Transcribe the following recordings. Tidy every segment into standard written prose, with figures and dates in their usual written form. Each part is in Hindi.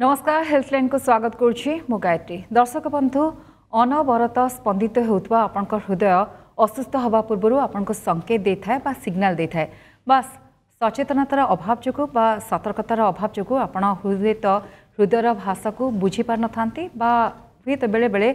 नमस्कार हेल्थलाइन को स्वागत करुछि मु गायत्री। दर्शक बंधु अनवरत स्पंदित होउतबा आपनक हृदय असुस्थ हवा पूर्व आपनको संकेत दे थाए बा सिग्नल दे थाए। बस सचेतनतार अभाव जो बा सतर्कतार अभाव जो आपण हृदयर भाषा को बुझी पार नथांती बा हुए बेले बेले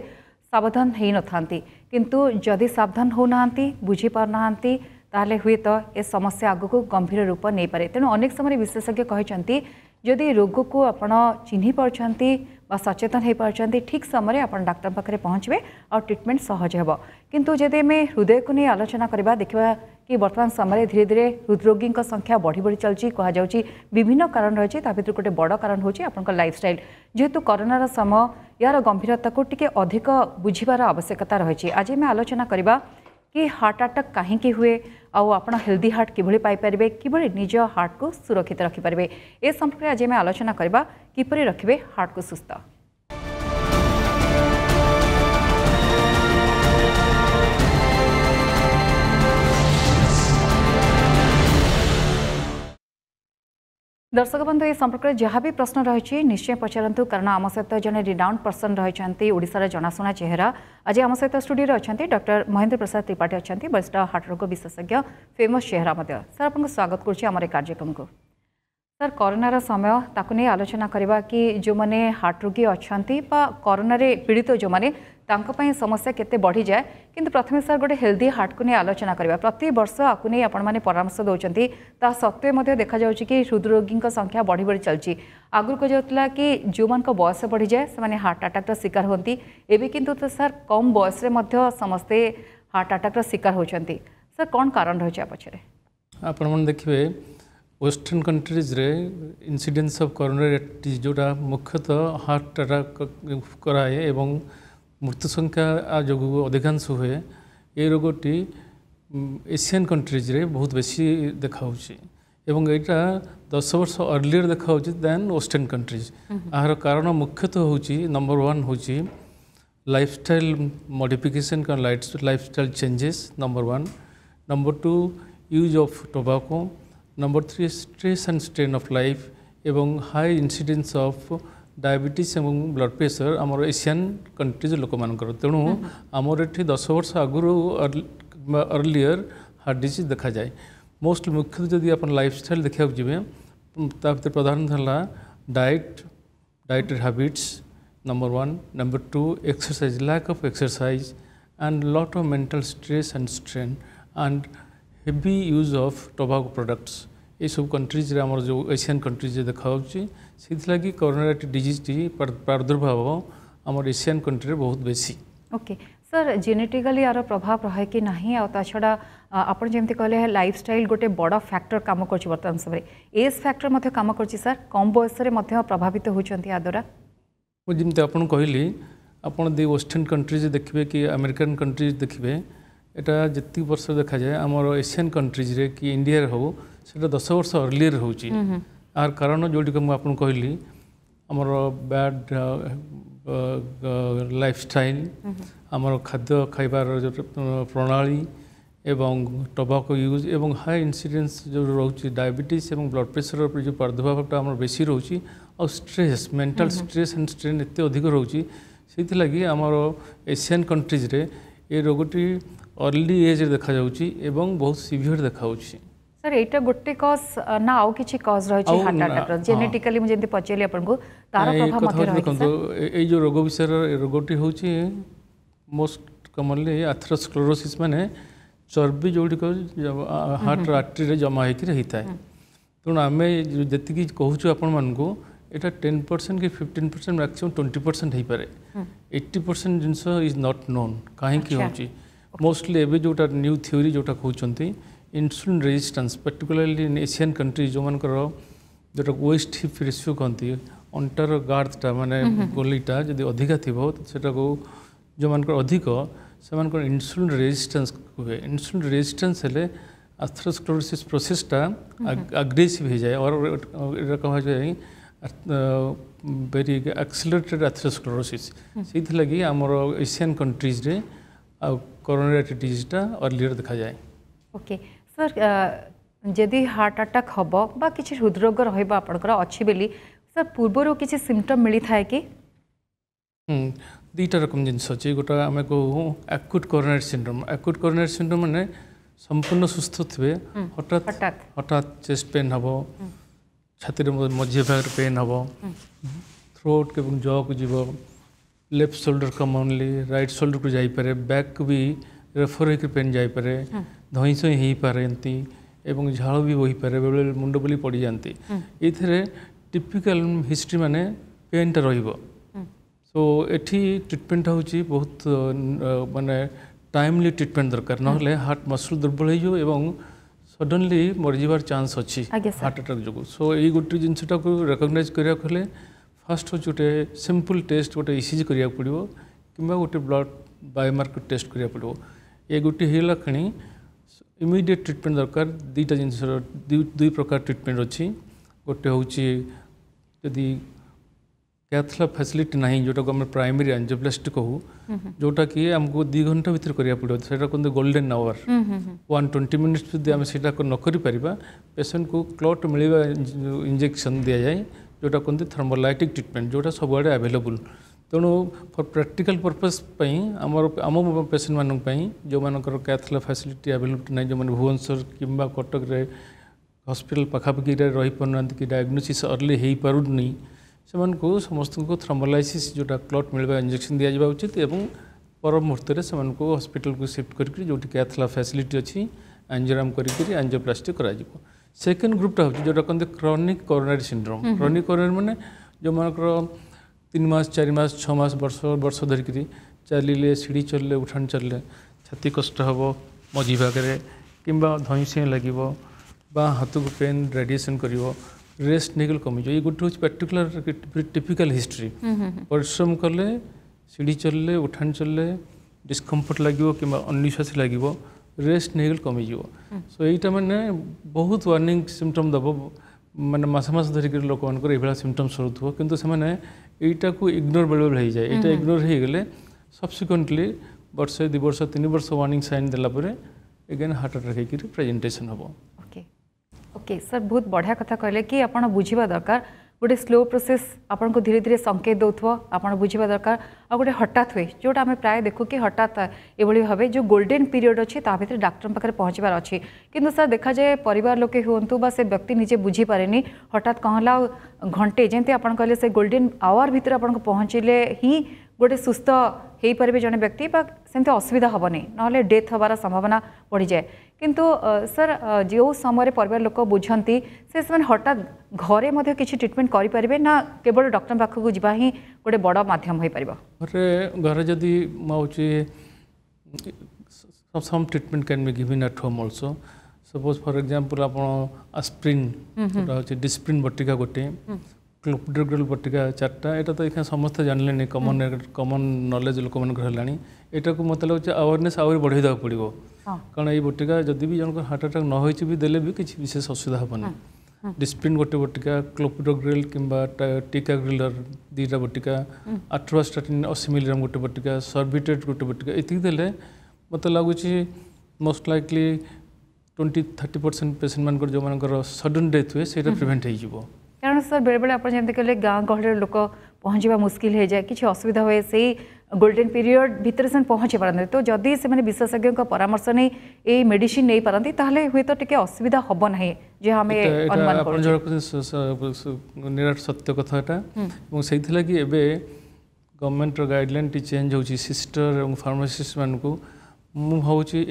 सावधान हो नथांती, किंतु जदि सावधान हो नांती बुझी पार नांती ताहले हुए तो ए समस्या आगु को गंभीर रूप नहीं पारे। तेणु अनेक समय विशेषज्ञ कहते जदि रोग को आपण चिन्ह पार्छंती बा सचेतन हो पार्छंती ठीक समय आपण डाक्टर पाखरे पहुँचे और ट्रीटमेंट सहज हेबो। किंतु जदि आम हृदय को नहीं आलोचना करबा देखिबा कि वर्तमान समय धीरे धीरे हृदरोगी संख्या बढ़ी बढ़ी चलती कहुच्छी विभिन्न कारण रही भर गोटे बड़ कारण होची आपनका लाइफस्टाइल। जेहेतु कोरोनार समय यार गंभीरता को टिके अधिक बुझीबार आवश्यकता रही। आज आम आलोचना करबा कि हार्ट अटैक कहीं हुए आपण हेल्दी हार्ट किभली पाइपर किभली निज हार्ट को सुरक्षित रखिपारे ए संपर्क आज आम आलोचना करबा किपरि रखिबे हार्ट को सुस्थ। दर्शक बंधु ए संपर्क में जहाँ भी प्रश्न रही निश्चय पचारतु, कारण आम सहित जड़े रिनाउंड पर्सन रही ओडिशार जनाशुना चेहरा। आज आम सहित स्टूडियो अच्छा डॉक्टर महेंद्र प्रसाद त्रिपाठी अच्छा वरिष्ठ हार्ट रोग विशेषज्ञ फेमस चेहरा। सर आपको स्वागत करुच्ची कार्यक्रम को। सर कोरोनार समय ताकू नहीं आलोचना करवा कि जो मैंने हार्ट रोगी अच्छा कोरोना पीड़ित जो मैंने समस्या केते बढ़ी जाए, किंतु प्रथम सर गोटे हेल्दी हार्ट को नहीं आलोचना करवा। प्रति वर्ष आपको नहीं आपण मैंने परामर्श दौरान ता सत्वे देखा जाउछि कि हृदरोगी संख्या बढ़ी बढ़ी चलती। आगुरी कहुला कि जो मान बयस बढ़ी जाए से हार्ट अटैक शिकार होती, एवं किंतु तो सर कम बयस समस्ते हार्ट अटैक शिकार होती। सर कौन कारण रही पछरे आपण देखिए वेस्टर्न कंट्रीज रे इन्सिडेंस ऑफ कोरोनरी डिजीज जोटा मुख्यतः हार्ट अटैक कराए एवं मृत्यु संख्या जो अधिकांश हुए ये रोगटी एशियन कंट्रीज रे बहुत बेसी देखा एवं यहाँ 10 वर्ष अर्लियर देखा दैन वेस्टर्न कंट्रीज। यार कारण मुख्यतः होची नंबर 1 होची लाइफस्टाइल मॉडिफिकेशन का lifestyle changes number 1, number 2 use of tobacco, number 3 stress and strain of life एवं हाई इन्सिडेंस ऑफ डायबिटीज एवं ब्लड प्रेशर आमर एशियन कंट्रीज लोक मानकर। तेणु आमर ये 10 वर्ष आगुरी अर्लियर हार्ट डिजीज देखा जाए। मोस्ट मुख्य जदि आप लाइफस्टाइल देखा जी भर प्रधान है diet habits number 1, number 2 exercise, lack of exercise and lot of mental stress and strain and heavy use of tobacco products. ये सब कंट्रीज आम जो एशियन कंट्रीज देखा से कोरोना डिजीज टी प्रादुर्भाव आम एशियन कंट्री बहुत बेसी। ओके सर, जेनेटिकली यार प्रभाव रहे कि नहीं आ छड़ा आप जमी कहले लाइफस्टाइल गोटे बड़ फैक्टर काम कर बर्तमान समय एज फैक्टर काम कर सर कम बयस प्रभावित होती या द्वारा मुझे आपको कहली आप दी वेस्टर्न कंट्रीज देखिए कि अमेरिकन कंट्रीज देखिए एटा जितनी वर्ष देखा जाए आमर एशियन कंट्रीज रे कि इंडिया हो से 10 वर्ष अर्लियर होची। यार कारण जोटी मुझे कहली आमर बैड लाइफस्टाइल आमर खाद्य खाइबार जो प्रणाली एवं टोबैको यूज एवं हाई इन्सिडेंस जो रोचे डायबिटीज एवं ब्लड प्रेशर जो प्रादुर्भावटा आम बेसी रोची और stress mental stress and strain एत अधिक रोची से लगी आमर एशियन कंट्रीज रे ये रोगटी अर्ली एज देखा जाउची एवं बहुत सीवियर देखा। सर एटा गोटे कॉज ना आउ किछि कॉज रही हार्ट अटैक जेनेटिकली मुझे जंती पचेली आपन को तार प्रभाव मध्य रही सर ए जो रोग विषय रोगटी होची मोस्ट कॉमनली एथेरोस्क्लेरोसिस माने चर्बी जोड़ी को हार्ट आर्टरी रे जमा होकर रही है। तेणु आम जी कहूँ आपण मानक यहाँ 10% कि 15% मैक्सिमम 20% हो पाए 80% जिनस इज नॉट नोन कहीं होची मोस्टली एवं जोटा न्यू थ्योरी जोटा कहते insulin resistance particularly in Asian country जो मानकर जोटा वेस्ट हिप रेशियो कहती अंटार गार्थटा माने गोलीटा जब अधिका थी सेटा को जो मानकर अधिक से इंसुलिन रेजिस्टेंस हुए। इंसुलिन रेजिस्टेंस हेले एथेरोस्क्लेरोसिस प्रोसेसटा अग्रेसिव हो जाए और कहा जाए वेरी एक्सेलरेटेड एथेरोस्क्लेरोसिस से लगी आमर एशियन कंट्रीज रे कोरोना डिजीजटा अर्लियर देखा जाए। ओके सर जदि हार्ट अटैक हम बा किसी हृदरोग रहा आपंकर अच्छी बेली सर पूर्वर किसी सिम्पटम मिली थाए कि दुईटा रकम जिन अच्छे गोटे आम कहूँ acute coronary syndrome. Acute coronary syndrome मैंने संपूर्ण सुस्थ थे हठात हठात चेस्ट पेन हम छाती मझी भाग पेन हम थ्रोट के जॉ को जीव left shoulder commonly right shoulder को जापे बैक को भी रेफर होकर पेन जापे धई सई हो पारती एवं झाड़ भी बही पारे बेले मुंड बुली पड़ जाती ये टिपिकल हिस्ट्री माने पेनटा रहिबो। सो एठी ट्रिटमेंट होची बहुत माने टाइमली ट्रिटमेंट दरकार ना हार्ट मसल दुर्बल हो सडनली मरीजार चांस अच्छी हार्ट अटैक जो। सो ये गोटे जिनटा को रिकग्नाइज करा फास्ट हूँ गोटे सिंपल टेस्ट गोटे ईसीजी करा पड़ो कि गोटे ब्लड बायोमार्कर टेस्ट करा पड़ो ये गोटे होगा कि इमिडिएट ट्रिटमेंट दरकार। दुईटा जिन दुई प्रकार ट्रिटमेंट अच्छी गोटे हूँ जदि कैथला फैसिलिटी ना जोटा को आम प्राइमरी एंजियोप्लास्टी कहूँ जोटा कि आमको 2 घंटा भीतर करा पड़ो से कहते गोल्डन आवर 120 मिनिट्स जब आम से न कर पेसेंट को क्लॉट मिलवा इंजेक्शन दि जाए जोटा कहते थर्मोलाइटिक ट्रिटमेंट जोटा सब आड़े अवेलेबल। तेणु फॉर प्रैक्टिकल पर्पस आम पेसेंट मानी जो मानकर कैथला फैसिलिटी अवेलेबल ना जो मैंने भुवनेश्वर कि कटक हॉस्पिटल पखापाखि रही पारना कि डायग्नोसिस अर्ली हो पारुनी से समस्त को थर्मोलाइसिस जोटा क्लॉट मिलवा इंजेक्शन दि जावा उचित एवं पर मुहूर्त से हॉस्पिटल को शिफ्ट करके जो कैथला फैसिलिटी अच्छी एंजियोग्राम करके एंजियोप्लास्टी करा सेकेंड ग्रुपटा हूँ जोटा कहते chronic coronary syndrome. Chronic coronary माने जो मानकर 3 मास 4 मास 6 मास वर्ष धरिक चलिले सीढ़ी चलले उठान चलले छाती कष्ट हम मझी भागे कि धईसी लगे हाथ को पेन रेडिएशन कर रेस्ट नहीं कमिज ये गोटे हूँ पर्टिकुलर टिपिकल हिस्ट्री परिश्रम कले सीढ़ी चलले उठान चलले डिस्कम्फर्ट लगे कि अनिश्वास लगे रेस्ट नहीं कमिज। सो यहीटा मैंने बहुत वार्निंग सिम्पटम दब माने मस धरिक लोक मान सिम्पटम्स रोथो किंतु से यहीटा को इग्नोर बेले बेले हो जाए यहाँ इग्नोर हो गले सब्सिक्वेंटली वर्षे 2 वर्ष 3 वर्ष वार्निंग साइन देलापर एगेन हार्ट अटैक होकर प्रेजेंटेशन हम। ओके सर बहुत बढ़िया कथा कहले कि आपन बुझिबा दरकार गोटे स्लो प्रोसेस आपन को धीरे धीरे संकेत दौथो आपन बुझिबा दरकार आ गोटे हठात हुए जोटा आम प्राय देखू कि हठात एभली भाव जो गोल्डन पीरियड अच्छी भितर डाक्टर पाखे पहुँचबार अच्छी किंतु सर देखा जाए परिवार लोके हूँ बा से व्यक्ति निजे बुझी पारे हठात कहला घंटे जमी आप कहले से गोल्डन आवर भितर आपन पहुँचले ही गोटे सुस्थ हो पारे जड़े व्यक्ति सेमती असुविधा हेनी ना डेथ हबार संभावना बढ़ी जाए किंतु सर जो समय परिवार लोक बुझती से हठात घरे मध्य किसी ट्रिटमेंट करें ना केवल डॉक्टर पाखक जावा ही गोटे बड़ माध्यम हो पार घरे जदि some treatment can be given at home also suppose for example आप आस्प्रिन डिस्प्रिन बटिका गोटे क्लोपिडोग्रेल बटिका 4टा यहाँ तो ये समस्त जानले कमन नॉलेज लोक मान यहाँ को मतलब लगे अवेयरनेस आहुरी बढ़े देवा पड़ो कारण ये बटिका जदि भी जन हार्ट अटैक न होती भी देले भी किसी विशेष असुविधा हेनी। डिस्प्रिन गोटे बटिका क्लोपिडोग्रेल कि टिकाग्रिलर 2टा बटिका आट्रोस्टाटिन 80 मिलीग्राम गोटे बटिका सर्बिटेट गोटे बटिका ये देले मत लगुच मोस्ट लाइकली 20-30% पेसेंट मान जो मान सडन डेथ हुए से प्रिवेंट हो कारण सर बेले बेले आप जमी कहले गाँ गहल लोक पहुँचवा मुस्किल हो जाए किसी असुविधा हुए से गोल्डन पीरियड भितर से पहुँची पारती तो जदि से विशेषज्ञ परामर्श नहीं ये मेडिसिन नहीं पारती ताहले हुए तो टिके असुविधा हम ना जो आम निराट सत्य कथा यहाँ से गवर्नमेंट गाइडलाइन टी चेंज हो सिस्टर और फार्मासिस्ट मान को मुझे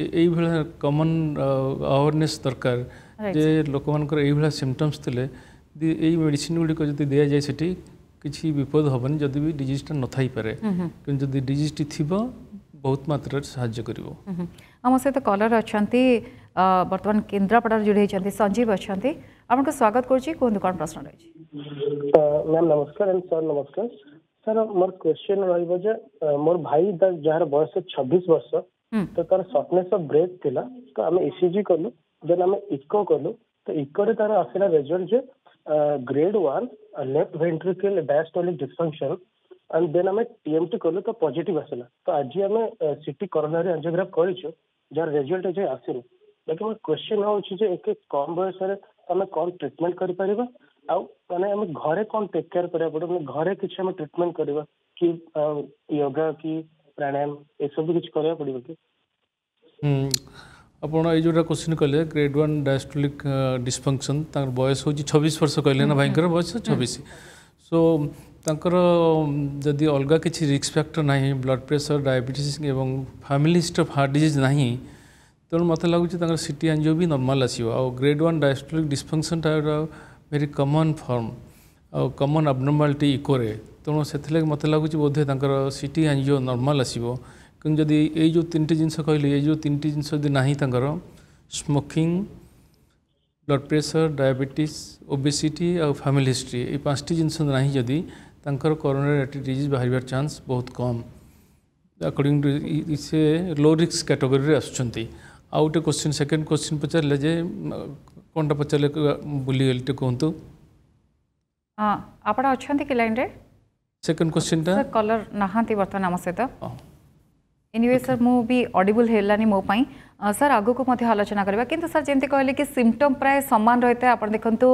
कमन अवेयरनेस दरकार जे लोक मान सिम्पटम्स थे यही मेडिसिन गुड़िक जो दि जाए से किसी विपद हेनी जदि भी डिजीजटा न थी पारे कि जदि डिजीजटी थी बहुत मात्रा साहाय्य कर। आम सहित कलर अच्छा बर्तमान केन्द्रापड़ा जोड़ी होती संजीव अच्छा आपको स्वागत करुँच कौन प्रश्न रही मैम नमस्कार एंड सर नमस्कार सर मोर क्वेश्चन रही मोर भाई जार बयस 26 वर्ष तो तार शॉर्टनेस ऑफ ब्रेथ थिला तो आम ईसीजी कलु देन आम इको कलु तो इको तार आसला result grade 1 left ventricle diastolic dysfunction and then आम टीएमटी कलु तो पॉजिटिव आसला तो आज आम सीटी कोरोनरी एंजियोग्राम करिछु जार रिजल्ट जे आसिनी लेकिन मोर क्वेश्चन होछि जे एक कम बयस रे आम कौन ट्रीटमेंट करि परिबा आउ माने हम घरे कौन टेक केयर करिया पड़ो माने घरे किछ हम ट्रीटमेंट करबा कि योगा की प्राणायाम ए सब कुछ करिया पड़िबो कि ଆପଣ ଏଇ ଯେଉଁଟା କ୍ୱେଶ୍ଚିନ୍ କଲେ ଗ୍ରେଡ୍ 1 ଡାୟାଷ୍ଟୋଲିକ୍ ଡିସଫଙ୍କସନ୍ ତାଙ୍କର ବୟସ ହେଉଛି 26 ବର୍ଷ କହିଲେ ନା ଭାଇଙ୍କର ବୟସ 26 ସୋ ତାଙ୍କର ଯଦି ଅଲଗା କିଛି ରିସ୍କ ଫ୍ୟାକ୍ଟର ନାହିଁ ବ୍ଲଡ଼ ପ୍ରେସର ଡାଇବେଟିସ୍ ଏବଂ family history of heart disease ନାହିଁ ତେଣୁ ମୋତେ ଲାଗୁଛି ତାଙ୍କର ସିଟି ଆଞ୍ଜିଓ ବି ନର୍ମାଲ୍ ଆସିବ ଆଉ ଗ୍ରେଡ୍ 1 ଡାୟାଷ୍ଟୋଲିକ୍ ଡିସଫଙ୍କସନ୍ଟା ଭେରି କମନ୍ ଫର୍ମ ଆଉ କମନ୍ ଆବନର୍ମାଲିଟି ଇକୋରେ ତେଣୁ ସେଥିଲାଗି ମୋତେ ଲାଗୁଛି ବୋଧେ ତାଙ୍କର ସିଟି ଆଞ୍ଜିଓ ନର୍ମାଲ୍ ଆସିବ କିନ୍ତୁ ଯଦି ଏଇ ଯେଉଁ ତିନିଟି ଜିନିଷ କହିଲି ଏଇ ଯେଉଁ ତିନିଟି ଜିନିଷ ଯଦି ନାହିଁ ତାଙ୍କର smoking blood pressure diabetes obesity ଆଉ ଫ୍ୟାମିଲି ହିଷ୍ଟ୍ରି ଏଇ ପାଞ୍ଚଟି ଜିନିଷ ନାହିଁ ଯଦି ତାଙ୍କର କରୋନାରୀ ଆର୍ଟେରୀ ଡିଜିଜ୍ ବାହାରିବାର ଚାନ୍ସ ବହୁତ କମ୍ ଆକର୍ଡିଂ ଟୁ ସେ ଲୋ ରିସ୍କ କ୍ୟାଟେଗୋରୀରେ ଆସୁଛନ୍ତି ଆଉ ଗୋଟେ କ୍ୱେଶ୍ଚିନ୍ ସେକେଣ୍ଡ କ୍ୱେଶ୍ଚିନ୍ ପଚାରିଲେ ଯେ କ'ଣଟା ପଚାରିଲେ ବୁଲିଗଲି ଟିକେ କୁହନ୍ତୁ ଆପଣ ଅଛନ୍ତି କି ଲାଇନ୍ରେ ସେକେଣ୍ଡ କ୍ୱେଶ୍ଚିନ୍ଟା କଲର୍ ନାହାନ୍ତି ବର୍ତ୍ତମାନ ଆମ ସହିତ एनिवे सर मु भी ऑडिबल हेलानी मो पाई सर आगो को मध्य आलोचना करबा किंतु सर जेमती कहले कि सिम्पटम प्राय समान रहता है आपण देखंतु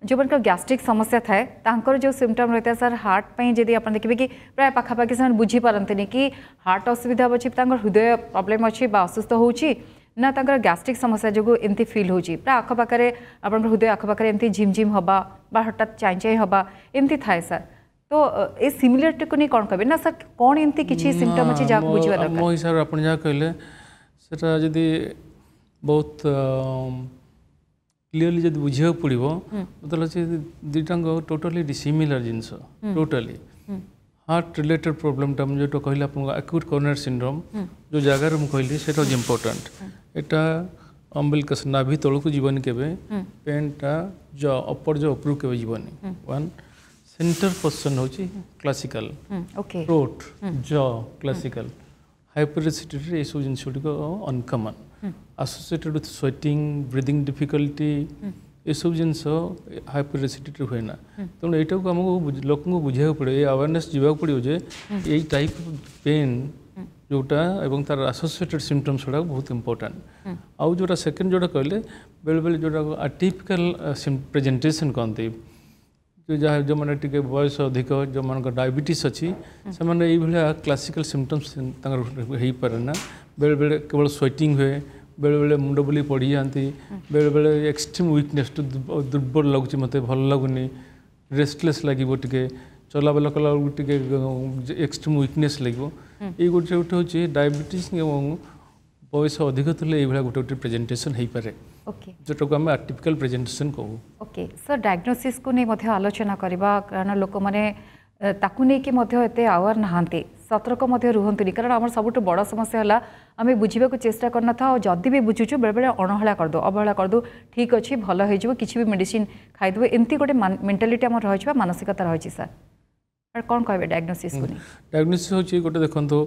जो बनकर गैस्ट्रिक समस्या थाए तांकर जो सिम्पटम रहता है सर हार्ट पई जदी आपण देखबे कि प्राय पाखा पाखी सन बुझी पारंतनी कि हार्ट असुविधा अछि तांकर हृदय प्रॉब्लम अछि बा असुस्थ होउछि ना तांकर गैस्ट्रिक समस्या जो एमती फील होउछि प्राय आख पाखरे आपण हृदय आख पाखरे एमती झिमझिम हबा बा हठात चाई चाई हबा एमती थाए सर तो ए सिमिलरिटी को नहीं कौन कहबे ना सर कौन एमती किछि सिम्पटम अछि जा बुझिबा दरकार मो हिसाब आपण जा कहले सेटा जदी बहुत क्लियरली जदी बुझिया पड़िबो मतलब से दिटांग टोटली डिसिमिलर जिंस टोटली हार्ट रिलेटेड प्रॉब्लम टा जो तो कहले आपण एक्यूट कोरोनरी सिंड्रोम जो जगह रे मु कहली सेटा इम्पोर्टेंट एटा अम्बिलिकस नाभि तळको जीवन केबे पेनटा जो अपर जो अप्रू केबे जीवन वन सेंटर पोजिशन होची classical okay throat jaw classical hyperacidity रे सब जिंस को uncommon associated with sweating breathing difficulty ये सब जिंस हाइपरसिटी रे होइना तो एटा को हमको लोक को बुझाय पड़े ए अवेयरनेस जीवा पड़ियो जे ए टाइप पेन जोटा एवं तार एसोसिएटेड सिम्पटम्स गुड़ा बहुत इंपोर्टेंट आउ जोटा सेकंड जोटा कहले बेले बेले जोटा अटिपिकल प्रेजेंटेशन कहते जो जहाँ जो मैंने टी बयस अधिक जो मान डायबिटीज अच्छी से मैंने ये क्लासिकल सिम्पटम्स हो पारे ना बेले बेले केवल स्वेटिंग हुए बेले बेले मुंड बुली पड़ जाती बेले बेले एक्सट्रीम वीकनेस दुर्बल लगुच मत भल लगुनि रेस्टलेस लगे टे चलाबला कला टे एक्सट्रीम वीकनेस लगे ये गोटे गोटे हूँ डायबिटीज बयस अधिक थे ये गोटे गोटे प्रेजेंटेशन हो पारे ओके जोटा को आम आर्टिफिकल प्रेजेंटेशन कहू ओके सर डायग्नोसिस को नहीं मध्य आलोचना करबा कारण लोक माने ताकू नहीं कि मध्य एते आवर नहांते सतर्क मध्य रुहंतुनी कारण हमर सबुठ बड़ समस्या हला आमे बुझिबा को चेष्टा करना था और जदी भी बुझुछु बेले बेले अणहला कर दो अवहेला कर दो ठीक अछि भलो होई जबो किछि भी मेडिसिन खाइ दबो एंती गोटे मेंटालिटी हमर रहछि बा मानसिकता रहछि सर और कोन कहबे डायग्नोसिस को नहीं डायग्नोसिस होछि गोटे देखंतो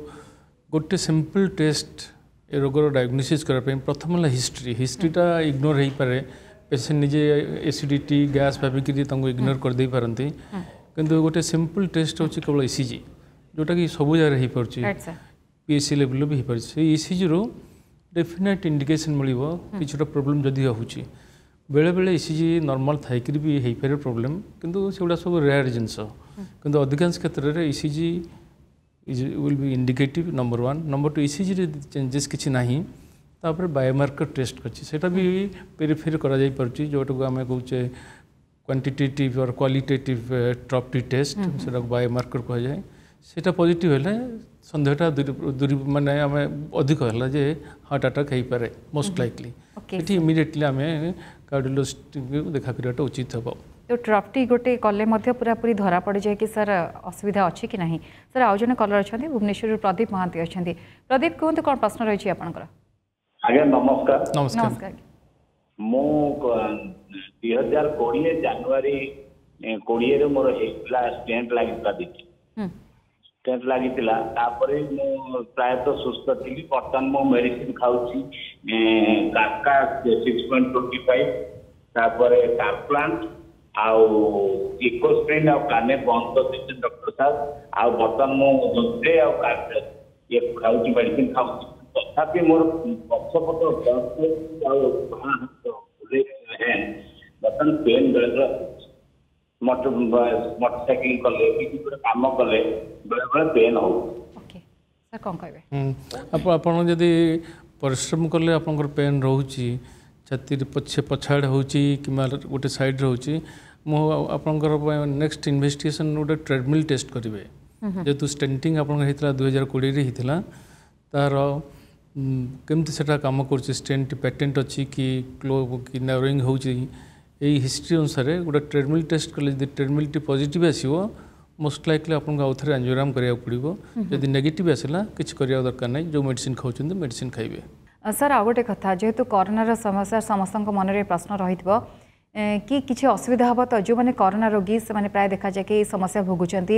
गोटे सिंपल टेस्ट ए रोगर डायग्नोसिस करबे प्रथम ला हिस्ट्रीटा इग्नोर हो पारे पेशेंट निजे एसिडिटी गैस भाविक इग्नोर कर दे पारती किंतु गोटे सिंपल टेस्ट होची केवल ईसीजी जोटा कि सब जगह हो पार्छ पीएससी लेवल भी हो पार्छ ईसीजी रो डेफिनेट इंडिकेशन मिलिबो किछटा प्रॉब्लम जदी होउची बेले बेले ईसीजी नॉर्मल थाइकरी भी हो पारे प्रॉब्लम किंतु सेगुडा सब रेयर जिंस किंतु अधिकांश क्षेत्र रे ECG will be indicative number 1 number 2 ECG रे चेंजेस किछि नाही तापर बायोमार्कर टेस्ट करछि सेटा भी वेरीफाई करा जाई परछि जोटा को आमे कहूचे क्वांटिटेटिव और क्वालिटेटिव ट्रॉपटी टेस्ट सेटा बायोमार्कर कह जाए सेटा पॉजिटिव हेले संदेहटा दूरी माने आमे अधिक हला जे हार्ट अटैक हो पारे मोस्ट लाइकली एठी इमीडिएटली आमे कार्डियोलॉजिस्ट को देखा करटा उचित हबो तो ट्रॉपटी गोटे कले मध्य पूरा पूरी धरा पड़ जाए कि सर असुविधा अच्छी कि नहीं सर आउ जने कलर अच्छा भुवनेश्वर प्रदीप महांती अच्छा प्रदीप कहते कौन प्रश्न रही आपंकर आज्ञा नमस्कार नमस्कार मु 2020 जनवरी 20 रे मोर हेला स्टेंट लागिता दिछि स्टेंट लागितिला तापरे मु प्रायतः सुस्थ थिली बर्तमान मो मेडिसिन खाउछि काका 6.25 तापरे कार्प्लांट आउ इकोस्प्रिन आउ प्लानेट बंद कर डॉक्टर साहब आउ बर्तमान मो दोते आउ कार्प्लांट ये खाउछि मेडिसिन खाउछि तथापि मोर पक्षपट आउ बर्तमान पेन बेले मोटरसाइकिल कले कि काम कले बेले बेले पेन हो ओके सर कौन कहबे ଆପଣ ଯଦି ପରିଶ୍ରମ କଲେ ଆପଣଙ୍କର ପେନ୍ ରହୁଛି ଛାତିରେ ପଛଆଡ଼େ ହେଉଛି କିମ୍ବା ଗୋଟେ ସାଇଡ଼୍ରେ ହେଉଛି ମୁଁ ଆପଣଙ୍କର ନେକ୍ସଟ ଇନଭେଷ୍ଟିଗେସନ୍ ଗୋଟେ ଟ୍ରେଡମିଲ୍ ଟେଷ୍ଟ କରିବେ ଯେହେତୁ ଷ୍ଟେଣ୍ଟିଂ ଆପଣଙ୍କର ହେଇଥିଲା 2020ରେ ହେଇଥିଲା ତାର କେମିତି ସେଟା କାମ କରୁଛି ଷ୍ଟେଣ୍ଟ ପ୍ୟାଟେଣ୍ଟ ଅଛି କି କ୍ଲୋ କି ନାରୋଇଂ ହେଉଛି এই হিস্ট্রি অনুসারে গোটে ট্রেডমিল টেস্ট কলে যদি ট্রেডমিলটি পজিটিভ আসব মোস্ট লাইকলি আপনার আউ থে আঞ্জিওগ্রাম করা পড়ব যদি নেগেটিভ আসলা কিছু করা দরকার নাই যে মেডিসিন খাওছেন মেডিসিন খাইবে सर आउ गोटे कथा जेहेतु कोरोनार समस्या समस्त मन में प्रश्न रही कि किसी असुविधा हम तो जो मैंने कोरोना रोगी से प्राय देखा जाए कि समस्या भोगुंट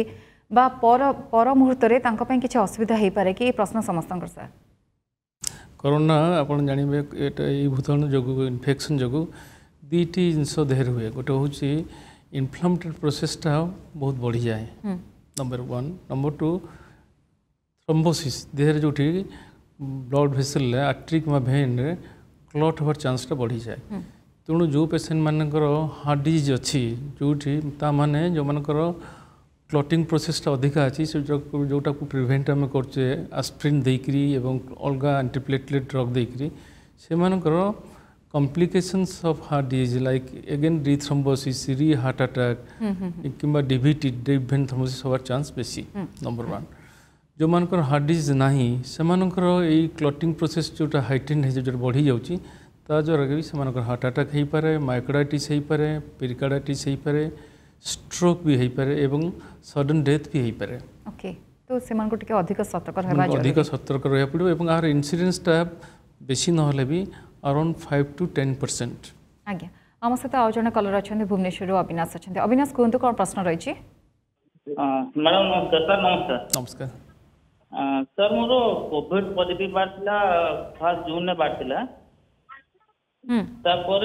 पर मुहूर्त में किसी असुविधा हो पारे कि प्रश्न समस्त सर कोरोना आप जानवे ये भूताणु जो इनफेक्शन जो दुईटी जिनस देह हुए गोटे हूँ इनफ्लामेटरी प्रोसेसटा बहुत बढ़ी जाए नंबर 1 नंबर 2 थ्रोम्बोसिस देह जो ब्लड भेसल आर्टरी कि भेन रे क्लट हबार चांसटा बढ़ी जाए तेणु जो पेसेंट मानकर हार्ट डिजीज अच्छी जो माने जो मानकर क्लटिंग प्रोसेसटा अधिका अच्छी जोटा को प्रिवेंट आम करचे आस्प्रिन देकरी एवं अलग एंटीप्लेटलेट ड्रग देकरी से मानकर complications of heart disease like again rethrombosis री heart attack किंबा DVT deep vein thrombosis हबार चांस बेसी नंबर 1 जो मानकर हार्ट डिजीज नाही से मानकर एई क्लटिंग प्रोसेस जोटा हाइटेन है जो बढ़ी जाउची ता द्वारा भी से मानकर हार्ट अटैक हो पारे मायोकार्डाइटिस हो पारे पेरिकार्डाइटिस हो पारे स्ट्रोक भी हो पारे एवं सडन डेथ भी हो पारे ओके तो से मानको टिके अधिक सतर्क रहबा जरूरी अधिक सतर्क रहया पड़ो एवं आर इन्सिडेंसटा बेसी न होले भी अराउंड 5 to 10%। आज्ञा आम सहित आउ जन कलर अच्छा भुवनेश्वर अविनाश अच्छा अविनाश कहतु कौन प्रश्न रही मैडम नमस्कार सर नमस्कार नमस्कार सर मोर कोविड पॉजिटिव बाहर 1 जून में बाहर तापर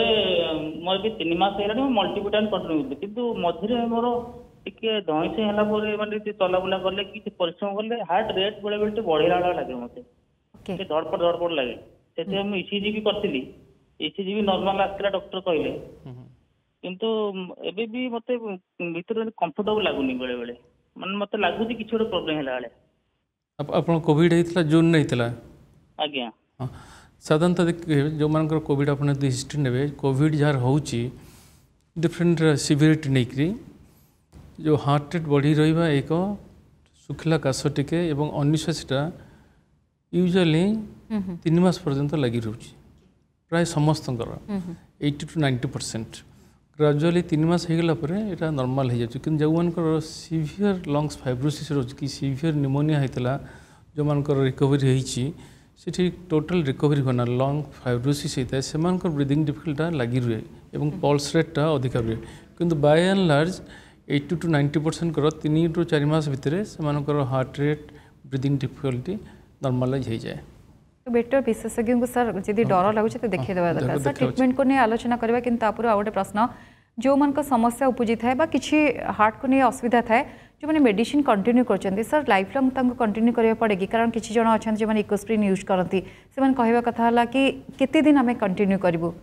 मोर भी 3 मास है मल्टीविटामिन कंटिन्यू किंतु मझे मोर टिके धई से हला पर माने चलाबुला करले कि परिश्रम करले हार्ट रेट बेले बेले बढ़िला लगे मते धड़पड़ लगे से इसीजी भी करती इसीजी भी नॉर्मल आसला डॉक्टर कहले किंतु एबे भी मते भीतर कंफर्टेबल लागुनी बेले बेले मन मते लागुची किछ गोटे प्रॉब्लम हैला वाले आपन कोविड हेतला जून नहीं थिला आज्ञा साधारणतः देखिए जो मानकर कोविड आपन हिस्ट्री नेबे कोविड जार होउची डिफरेंट सिवियरिटी नेकरी जो हार्ट रेट बढ़ी रहिबा एक सुखला काश टिके एवं अनिश्वासटा यूजुअली 3 मास पर्यंत लगी रोची प्राय समस्त 80 to 90% ग्रेजुअली 3 मास हो गला परे एटा नॉर्मल हो जाची कि जो मानकर सीवियर लंग्स फाइब्रोसिस रोची कि सीवियर निमोनिया हेतला जो मानकर रिकवरी होईची सेठी टोटल रिकवरी होना लंग फाइब्रोसिस होता है से मानकर ब्रीदिंग डिफिकल्टा लगी रहे एवं पल्स रेटा अधिक रहे किंतु बाय एंड लार्ज 80 to 90% कर 3 to 4 मास भितर से मानकर heart rate breathing difficulty normalize हो जाए तो बेटर विशेषज्ञ को सर जदि डर लगुच तो देखिए देवा दरकार सर ट्रीटमेंट को नहीं आलोचना करबा किंतु आपुर आ गोटे प्रश्न जो मन समस्या उपजी थाए बा किछि हार्ट को नहीं असुविधा थाए जो मैंने मेडिसिन कंटिन्यू करछन्ती सर लाइफ लॉन्ग तांको कंटिन्यू करिया पड़ेगी कारण किछि जण अछन जे माने इकोस्प्रिन यूज करती से माने कहबा कथा हला कि केते दिन हमें कंटिन्यू करबो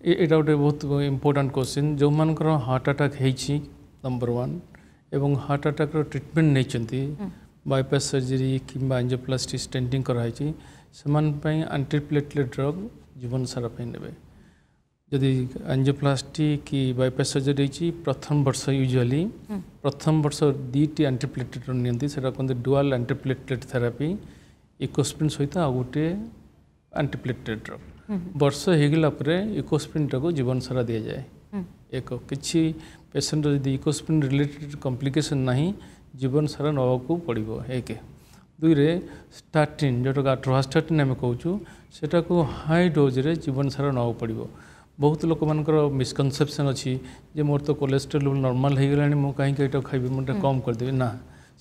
एटा गोटे बहुत इम्पोर्टेंट क्वेश्चन जो मानकर हार्ट अटैक हेछि नंबर 1 एवं हार्ट अटैक रो ट्रीटमेंट नै चंती बायपास सर्जरी किंबा एंजियोप्लास्टी स्टेंटिंग कराई से एंटीप्लेटलेट ड्रग जीवन सारा ने जदि एंजियोप्लास्टी कि बायपास सर्जरी प्रथम वर्ष यूजुअली प्रथम वर्ष 2टी एंटीप्लेटलेट नियंती सेटा कहते डुअल एंटीप्लेटलेट थेरापी इकोस्प्रिन सहित आ गोटे एंटीप्लेटलेट ड्रग वर्ष होगला इकोस्प्रिन को जीवन सारा दि जाए एक किसी पेसेंट जदि इकोस्प्रिन रिलेटेड कॉम्प्लिकेशन नहीं जीवन सारा नवाक पड़ो एक 2 रे स्टार्टिन जोटा अट्रोस्टाटिन आम कहूँ सेटा को हाई डोज रे जीवन सारा नवाक पड़ो बहुत लोक मानकर मिसकनसेप्शन अच्छी जे मोर तो कोलेस्ट्रोल लेवल नॉर्मल हो गला मु कहीं ये खाइबी मुझे कम करदेवी ना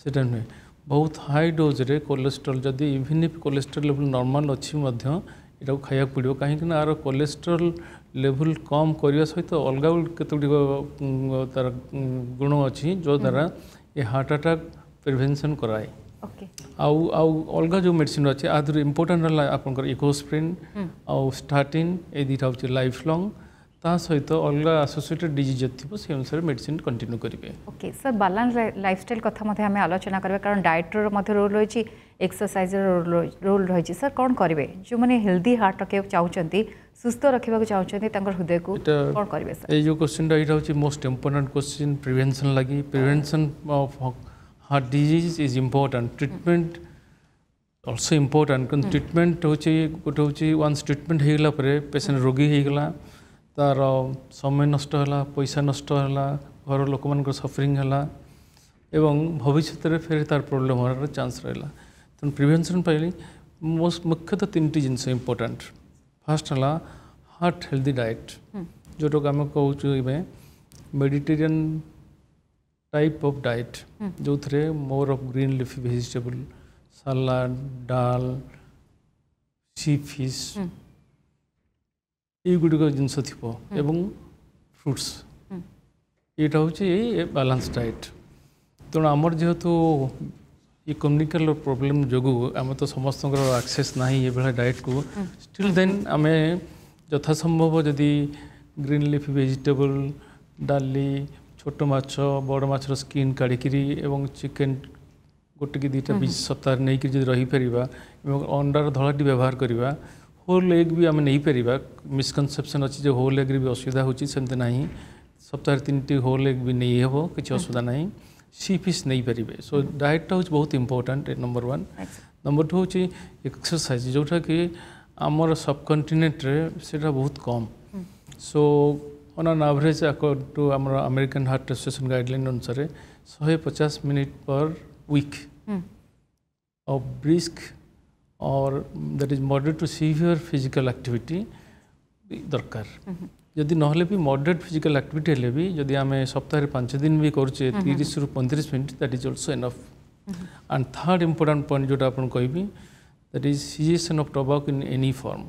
सेटा नुहे बहुत हाई डोज रे कोलेस्ट्रोल जदि even if cholesterol level normal अच्छी यहाँ खाया पड़ो कहीं आर कोलेस्ट्रोल लेवल कम करने सहित अलग केतोटी तार गुण अच्छी जो द्वारा ये हार्ट अटैक प्रिवेंशन कराए अलग जो मेडिसिन अच्छे आधर इम्पोर्टाट रहा आप इकोस्प्रिन आउ स्टार्टिन ये 2टा हूँ लाइफ लॉन्ग ता सहित अलग आसोसिएटेड डिजीज थी से अनुसार मेडिसिन कंटिन्यू करेंगे। ओके सर, बैलेंस लाइफस्टाइल कथा मध्य आम आलोचना करेंगे कारण डाएट्र मध्य रोल रही, एक्सरसाइज रोल रही। सर कौन करेंगे जो मैंने हेल्दी हार्ट रखा चाहते, सुस्थ रखा चाहते हृदय को कौन करेंगे सर? ये जो क्वेश्चन यहाँ हूँ मोस्ट इम्पोर्टेंट क्वेश्चन प्रिवेंशन लगी। Prevention of heart disease is important, treatment also important. Treatment हूँ गोटे हूँ वन्स ट्रीटमेंट होगला पेसेंट रोगी होगला तार समय नष्ट है, पैसा नष्ट है, घर लोक मान सफरिंग है एवं भविष्य में फिर तार प्रोब्लेम होने चांस रहा। तेणु प्रिवेंशन पाइली मोस्ट मुख्यतः 3टी जिनस इम्पोर्टेंट। फास्ट है हार्ट हेल्दी डाएट जोटा आम कहूँ मेडिटेरियन टाइप ऑफ डाएट जो थे more of green leafy vegetable, salad, dal, sea fish युड़क जिनस थी फ्रुट्स यहाँ हूँ ये बैलेंस डाएट। तेणु आमर जेहेतु ये कम्युनिकल प्रोब्लेम जो आम तो समस्त एक्सेस ना ये भाई डाएट को स्टिल देन आम यथासंभव जदि ग्रीन लिफी वेजिटेबल, डाली, छोट माछ, बड़ माछर स्किन काढ़िकी एवं चिकेन गोटे कि 2टा बीच सप्ताह नहीं कि रही पारिबा एवं अंडार धलाटी व्यवहार करवा। होल एग भी आम नहीं पार। मिसकनसेप्शन अच्छी जो होल एग्रे भी असुविधा होती सेमती ना, सप्ताह 3टी होल एग भी नहीं हे किसी असुविधा ना। सी फिश नहीं पारे। सो डाएटा हूँ बहुत इम्पोर्टेंट नंबर 1। नंबर 2 हूँ एक्सरसाइज जोटा कि आमर सबकंटिनेंट रे सेटा बहुत कम। So on an average according to आमर अमेरिकन हार्ट एसोसिएशन गाइडलाइन अनुसार 150 minute per week of brisk और that is moderate to severe physical activity दरकार। जदि नहले भी मॉडरेट फिजिकल एक्टिविटी हेले भी जदि आम सप्ताह 5 दिन भी करुचे 30 ରୁ 35 minute that is also enough. And third important point जोटा आपन कहबी that is cessation of tobacco in any form.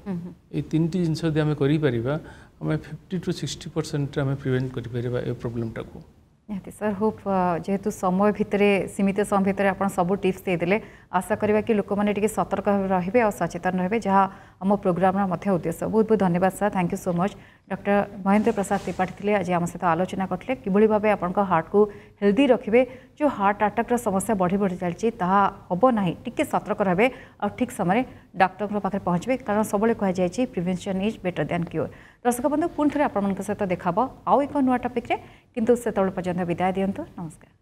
ये 3टी जिनस यदि आम करिपरिबा आम 50 to 60% आम प्रिवेंट करिपरिबा ए प्रॉब्लमटा को। निहाती सर होप जेहेतु समय भितर सीमित समय भितर आप सब टिप्स देदेले आशा करवा कि लोक मैंने सतर्क रे और सचेतन रे जहाँ आम प्रोग्राम उद्देश्य। बहुत बहुत धन्यवाद sir, thank you so much. Doctor Mahendra Prasad Tripathi थे आज आम सहित आलोचना करते कि भाव आप हार्ट को हेल्दी रखिए। जो हार्ट अटैक समस्या बढ़ी बढ़ी चलती हम ना, टी सतर्क रहे और ठीक समय डॉक्टर पाखे पहुँचे कारण सब कहुई prevention is better than cure. दर्शक बंधु पुणी थे आप सहित देखा आउ एक नुआ टॉपिक रे, किंतु से पर्यंत विदाय दिंतु। नमस्कार।